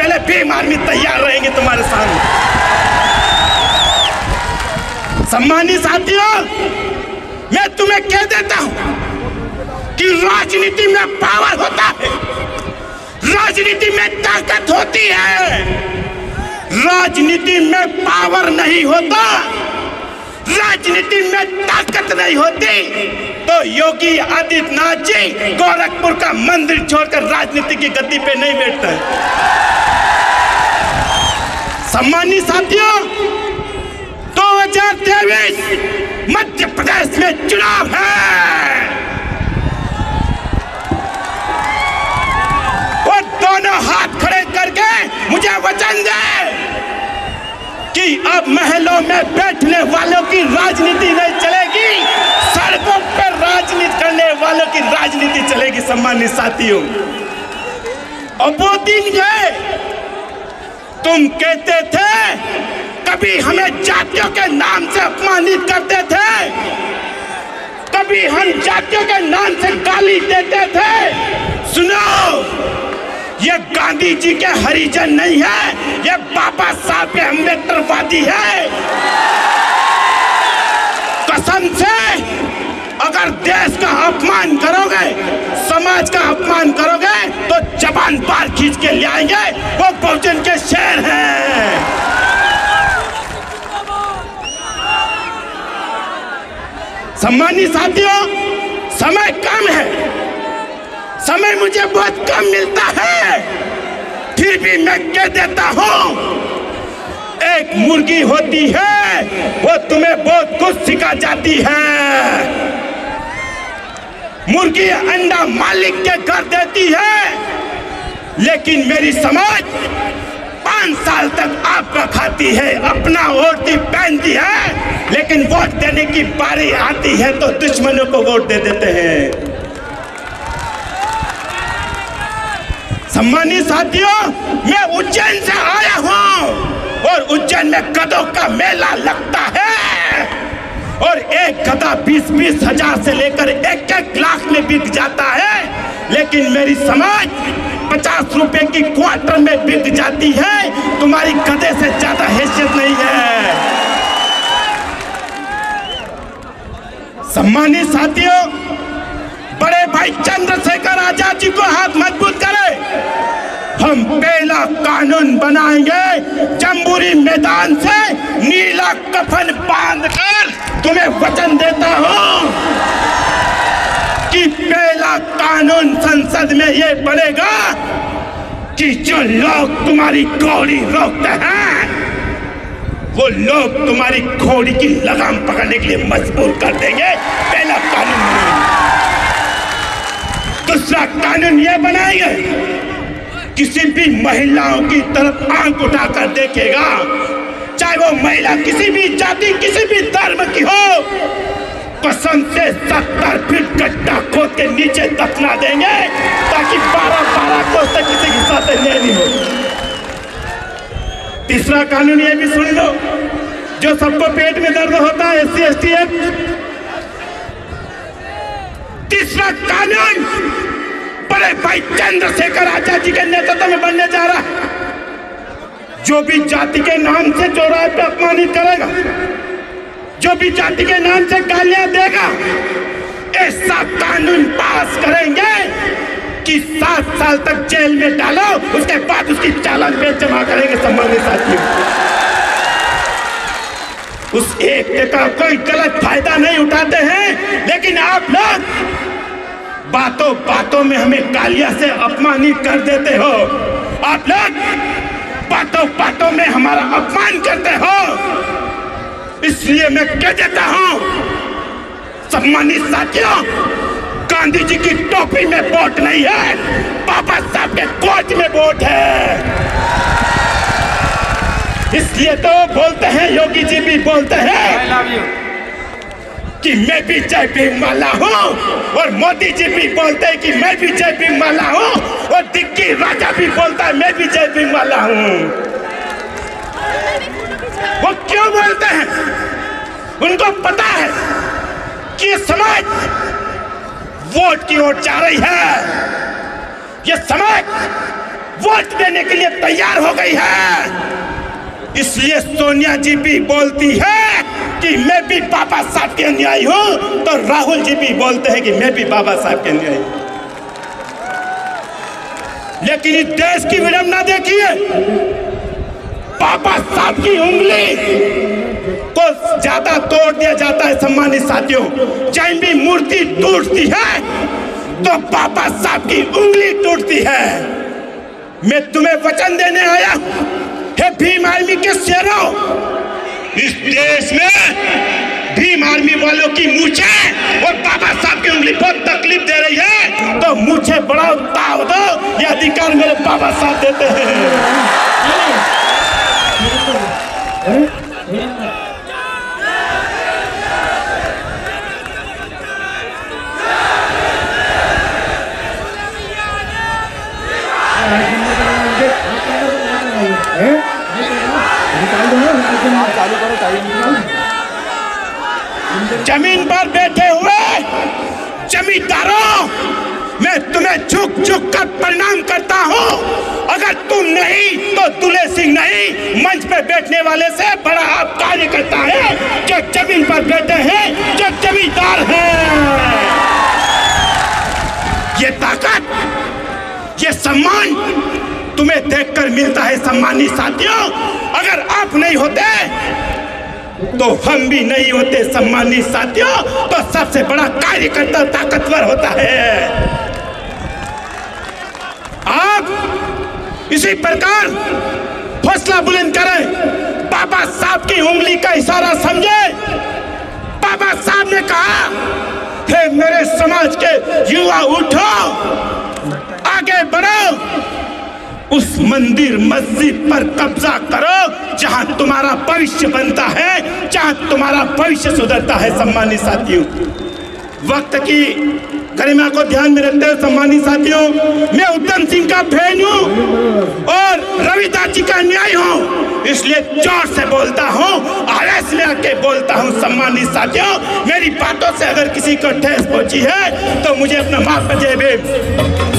पहले भीम आर्मी तैयार रहेंगे तुम्हारे सामने। सम्मानित साथियों, मैं तुम्हें कह देता हूं कि राजनीति में पावर होता है, राजनीति में ताकत होती है, राजनीति में पावर नहीं होता, राजनीति में ताकत नहीं होती तो योगी आदित्यनाथ जी गोरखपुर का मंदिर छोड़कर राजनीति की गद्दी पे नहीं बैठते। सम्मानित साथियों, 2023 मध्य प्रदेश में चुनाव है और दोनों हाथ खड़े करके मुझे वचन दे कि अब महलों में बैठने वालों की राजनीति नहीं चलेगी, सड़कों पर राजनीति करने वालों की राजनीति चलेगी। सम्मानित साथियों, अब वो दिन गए, तुम कहते थे कभी हमें जातियों के नाम से अपमानित करते थे, कभी हम जातियों के नाम से गाली देते थे। सुनो, ये गांधी जी के हरिजन नहीं है, ये बाबा साहब के अम्बेडकरवादी है। कसम से अगर देश का अपमान करोगे, समाज का अपमान करोगे तो जबान बाहर खींच के ले आएंगे, वो बहुजन के शेर हैं। सम्मानित साथियों, समय कम है, समय मुझे बहुत कम मिलता है, फिर भी मैं कह देता हूं, एक मुर्गी होती है वो तुम्हें बहुत कुछ सिखा जाती है। मुर्गी अंडा मालिक के घर देती है, लेकिन मेरी समझ 5 साल तक आपका खाती है, अपना ओढ़ती पहनती है, लेकिन वोट देने की बारी आती है तो दुश्मनों को वोट दे देते हैं। सम्मानित साथियों, मैं उज्जैन से आया हूं और उज्जैन में गधों का मेला लगता है और एक गधा 20-20 हजार से लेकर 1-1 लाख में बिक जाता है, लेकिन मेरी समझ 50 रुपए की क्वार्टर में बिक जाती है। तुम्हारी गधे से ज्यादा हैसियत नहीं है। सम्मानित साथियों, बड़े भाई चंद्रशेखर आजाद जी को हाथ मजबूत करें। हम पहला कानून बनाएंगे, जम्बूरी मैदान से नीला कफन बांधकर तुम्हें वचन देता हूं कि पहला कानून संसद में ये बनेगा कि जो लोग तुम्हारी घोड़ी रोकते हैं, वो लोग तुम्हारी घोड़ी की लगाम पकड़ने के लिए मजबूर कर देंगे। पहला कानून। दूसरा कानून ये बनाएंगे, किसी भी महिलाओं की तरफ आंख उठाकर देखेगा, चाहे वो महिला किसी भी जाति किसी भी धर्म की हो, कसम से 70 फीट गड्ढा खोद के नीचे दफना देंगे ताकि 12-12 कोस तक किसी के साथ अन्याय नहीं हो। तीसरा कानून ये भी सुन लो, जो सबको पेट में दर्द होता है, SC ST एक्ट। तीसरा कानून बड़े भाई चंद्रशेखर आजाद जी के नेतृत्व में बनने जा रहा है। जो भी जाति के नाम से चौराहे पे अपमानित करेगा, जो भी जाति के नाम से गालियां देगा, ऐसा कानून पास करेंगे कि 7 साल तक जेल में डालो, उसके बाद उसकी चालान पे जमा करेंगे। सम्मानित साथियों, उस एक का कोई गलत फायदा नहीं उठाते हैं, लेकिन आप लोग बातों बातों में हमें गालियां से अपमानित कर देते हो। आप लोग बातों बातों में हमारा अपमान करते हो। इसलिए मैं कह देता हूं, सम्मानित साथियों, गांधी जी की टोपी में वोट नहीं है, बाबा साहब के कोच में वोट है। इसलिए तो बोलते हैं, योगी जी भी बोलते हैं कि मैं भी जय भीम वाला हूं, और मोदी जी भी बोलते हैं कि मैं भी जय भीम वाला हूं, और दिग्गी राजा भी बोलता है मैं भी जय भीम वाला हूं। वो क्यों बोलते हैं? उनको पता है कि समाज वोट की ओर जा रही है, ये समाज वोट देने के लिए तैयार हो गई है। इसलिए सोनिया जी भी बोलती है कि मैं भी बाबा साहब के अनुयायी हूं, तो राहुल जी भी बोलते हैं कि मैं भी बाबा साहब के अनुयायी हूं। लेकिन इस देश की विडंबना देखिए, बाबा साहब की उंगली को ज्यादा तोड़ दिया जाता है। सम्मानित साथियों, जब भी मूर्ति टूटती है तो बाबा साहब की उंगली टूटती है। मैं तुम्हें वचन देने आया हे भीम आर्मी के शेरों, इस देश में भीम आर्मी वालों की मूंछें और बाबा साहब की उंगली बहुत तकलीफ दे रही है, तो मूंछें बढ़ाओ, ताव दो, ये अधिकार मेरे बाबा साहब देते हैं। जमीन पर बैठे हुए जमींदारों, मैं तुम्हें झुक झुक कर प्रणाम करता हूं। अगर तुम नहीं तो दुले सिंह नहीं, मंच पे बैठने वाले से बड़ा आप कार्य करता है जो जमीन पर बैठे हैं, जो जमींदार हैं। ये ताकत, ये सम्मान तुम्हें देखकर मिलता है। सम्मानित साथियों, अगर आप नहीं होते तो हम भी नहीं होते। सम्मानित साथियों, तो सबसे बड़ा कार्यकर्ता ताकतवर होता है। आप इसी प्रकार हौसला बुलंद करें, बाबा साहब की उंगली का इशारा समझे। बाबा साहब ने कहा, हे मेरे समाज के युवा, उठो, आगे बढ़ो, उस मंदिर मस्जिद पर कब्जा करो जहां तुम्हारा भविष्य बनता है, जहां तुम्हारा भविष्य सुधरता है। सम्मानित साथियों, वक्त की गरिमा को ध्यान में रखते हुए सम्मानित साथियों, मैं उधम सिंह का बहन हूं और रविदास जी का अन्यायी हूं, इसलिए जोर से बोलता हूं, आवेश में आके बोलता हूं। सम्मानित साथियों, मेरी बातों से अगर किसी को ठेस पहुंची है तो मुझे अपना माफ कीजिए।